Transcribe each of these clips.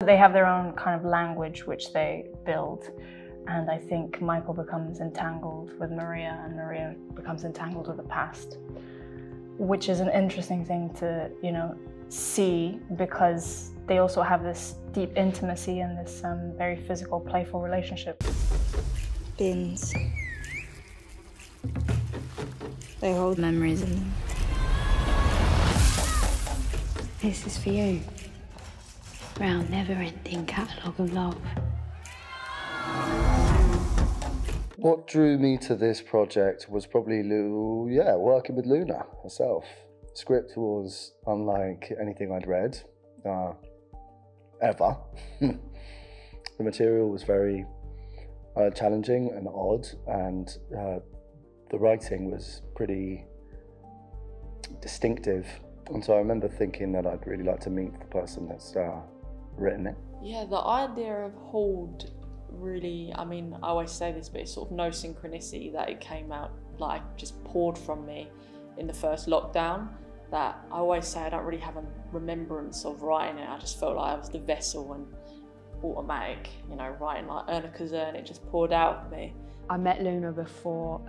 They have their own kind of language which they build, and I think Michael becomes entangled with Maria and Maria becomes entangled with the past, which is an interesting thing to, you know, see, because they also have this deep intimacy and this very physical, playful relationship. Bins. They hold memories in them. This is for you. Round never-ending catalogue of love. What drew me to this project was probably, working with Luna herself. The script was unlike anything I'd read, ever. The material was very challenging and odd, and the writing was pretty distinctive. And so I remember thinking that I'd really like to meet the person that's written it. Yeah, the idea of Hoard really, I mean, I always say this, but it's sort of no synchronicity that it came out, like, just poured from me in the first lockdown. That I always say I don't really have a remembrance of writing it. I just felt like I was the vessel and automatic, you know, writing like Erna Kazan, it just poured out of me. I met Luna before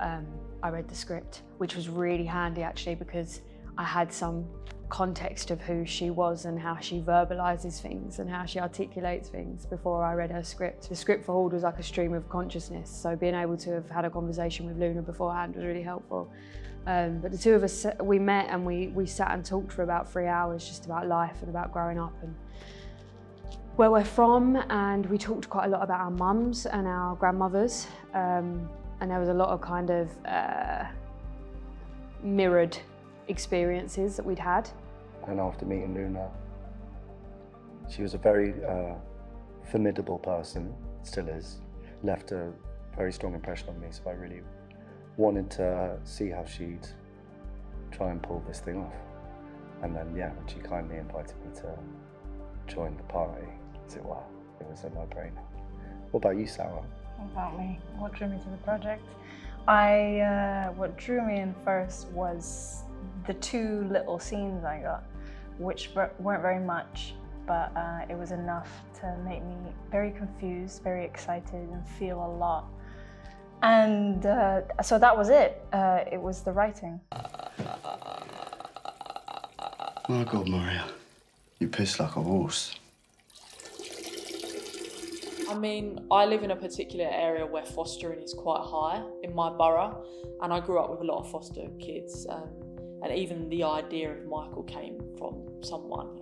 I read the script, which was really handy actually, because I had some context of who she was and how she verbalises things and how she articulates things before I read her script. The script for Hoard was like a stream of consciousness, so being able to have had a conversation with Luna beforehand was really helpful. But the two of us, we met and we sat and talked for about 3 hours just about life and about growing up and where we're from, and we talked quite a lot about our mums and our grandmothers, and there was a lot of kind of mirrored experiences that we'd had. And after meeting Luna, she was a very formidable person, still is, left a very strong impression on me, so I really wanted to see how she'd try and pull this thing off. And then, yeah, when she kindly invited me to join the party, as it were, it was a no-brainer. What about you, Saura? What about me? What drew me to the project? What drew me in first was the 2 little scenes I got, which weren't very much, but it was enough to make me very confused, very excited, and feel a lot. And so that was it. It was the writing. My God, Maria, you piss like a horse. I mean, I live in a particular area where fostering is quite high in my borough, and I grew up with a lot of foster kids, and even the idea of Michael came from someone,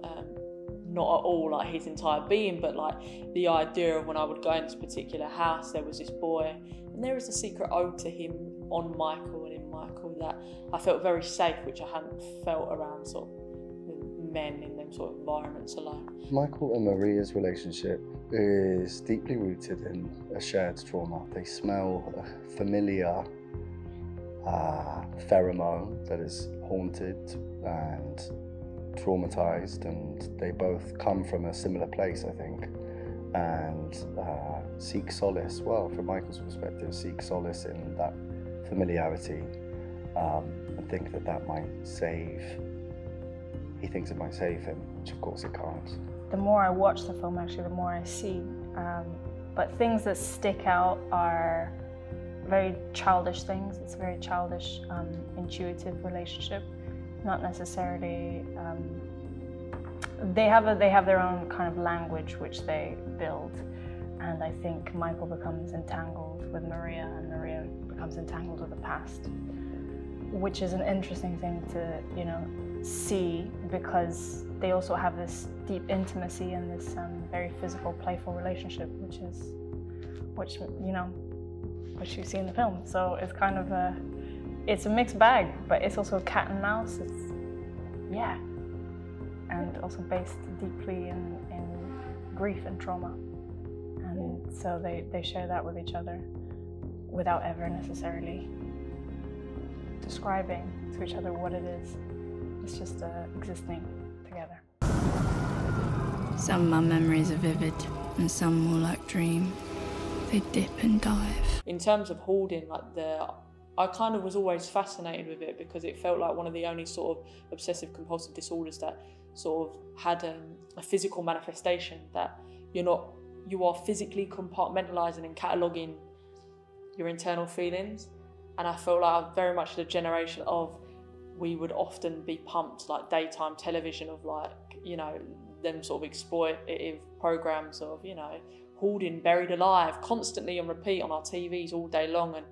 not at all like his entire being, but like the idea of when I would go in this particular house, there was this boy, and there was a secret ode to him on Michael and in Michael that I felt very safe, which I hadn't felt around sort of men in them sort of environments alone. Michael and Maria's relationship is deeply rooted in a shared trauma. They smell a familiar pheromone that is haunted and traumatized, and they both come from a similar place, I think, and seek solace, well, from Michael's perspective, seek solace in that familiarity, and think that that might save, he thinks it might save him, which of course it can't. The more I watch the film, actually, the more I see. But things that stick out are very childish things. It's a very childish, intuitive relationship. Not necessarily, they have their own kind of language which they build. And I think Michael becomes entangled with Maria and Maria becomes entangled with the past, which is an interesting thing to, you know, see, because they also have this deep intimacy and this very physical, playful relationship, which you see in the film. So it's kind of it's a mixed bag, but it's also cat and mouse. It's, yeah, and also based deeply in grief and trauma. And so they share that with each other without ever necessarily describing to each other what it is. It's just existing together. Some of my memories are vivid and some more like dream. They dip and dive. In terms of hoarding, like I kind of was always fascinated with it because it felt like one of the only sort of obsessive compulsive disorders that sort of had a physical manifestation that you are physically compartmentalising and cataloguing your internal feelings. And I feel like I'm very much the generation of, we would often be pumped like daytime television of like, you know, them sort of exploitative programs of, you know, hoarding, buried alive, constantly on repeat on our TVs all day long. And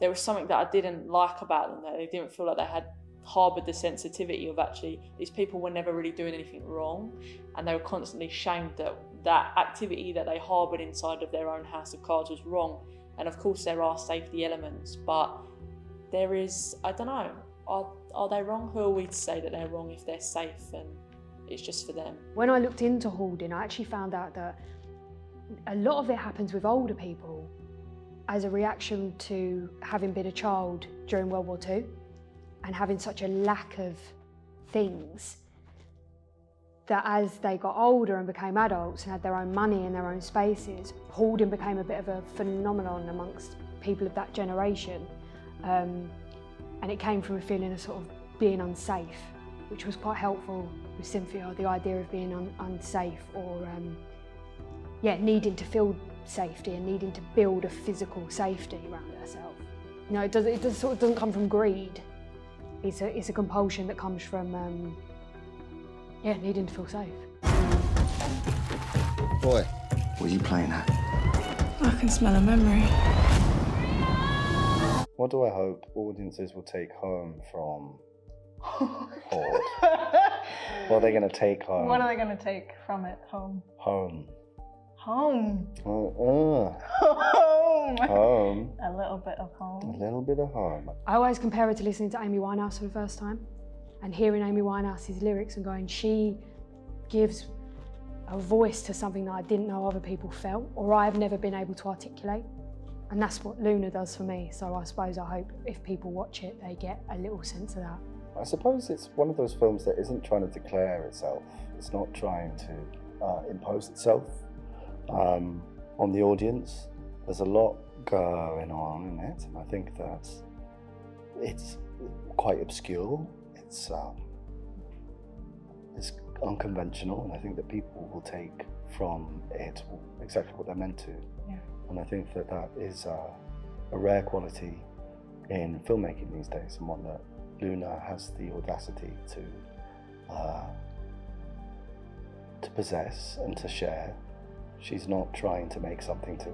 there was something that I didn't like about them, that they didn't feel like they had harboured the sensitivity of actually these people were never really doing anything wrong, and they were constantly shamed that that activity that they harboured inside of their own house of cards was wrong. And of course there are safety elements, but there is, I don't know, are they wrong? Who are we to say that they're wrong if they're safe and it's just for them? When I looked into hoarding, I actually found out that a lot of it happens with older people as a reaction to having been a child during World War II and having such a lack of things, that as they got older and became adults and had their own money and their own spaces, hoarding became a bit of a phenomenon amongst people of that generation. And it came from a feeling of sort of being unsafe, which was quite helpful with Cynthia, the idea of being unsafe or needing to feel safety and needing to build a physical safety around herself. You know, it doesn't come from greed. It's a compulsion that comes from needing to feel safe. Boy, what are you playing at? I can smell a memory. What do I hope audiences will take home from Hoard? What are they going to take home? What are they going to take from it home? Home. Home. Home. Home. A little bit of home. A little bit of home. I always compare it to listening to Amy Winehouse for the first time and hearing Amy Winehouse's lyrics and going, she gives a voice to something that I didn't know other people felt or I've never been able to articulate. And that's what Luna does for me. So I suppose I hope if people watch it, they get a little sense of that. I suppose it's one of those films that isn't trying to declare itself. It's not trying to impose itself on the audience. There's a lot going on in it, and I think that it's quite obscure. It's unconventional, and I think that people will take from it exactly what they're meant to. Yeah. And I think that that is a rare quality in filmmaking these days, and one that Luna has the audacity to possess and to share. She's not trying to make something to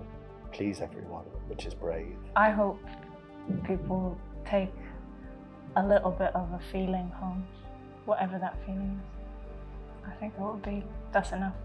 please everyone, which is brave. I hope people take a little bit of a feeling home, whatever that feeling is. I think that's enough.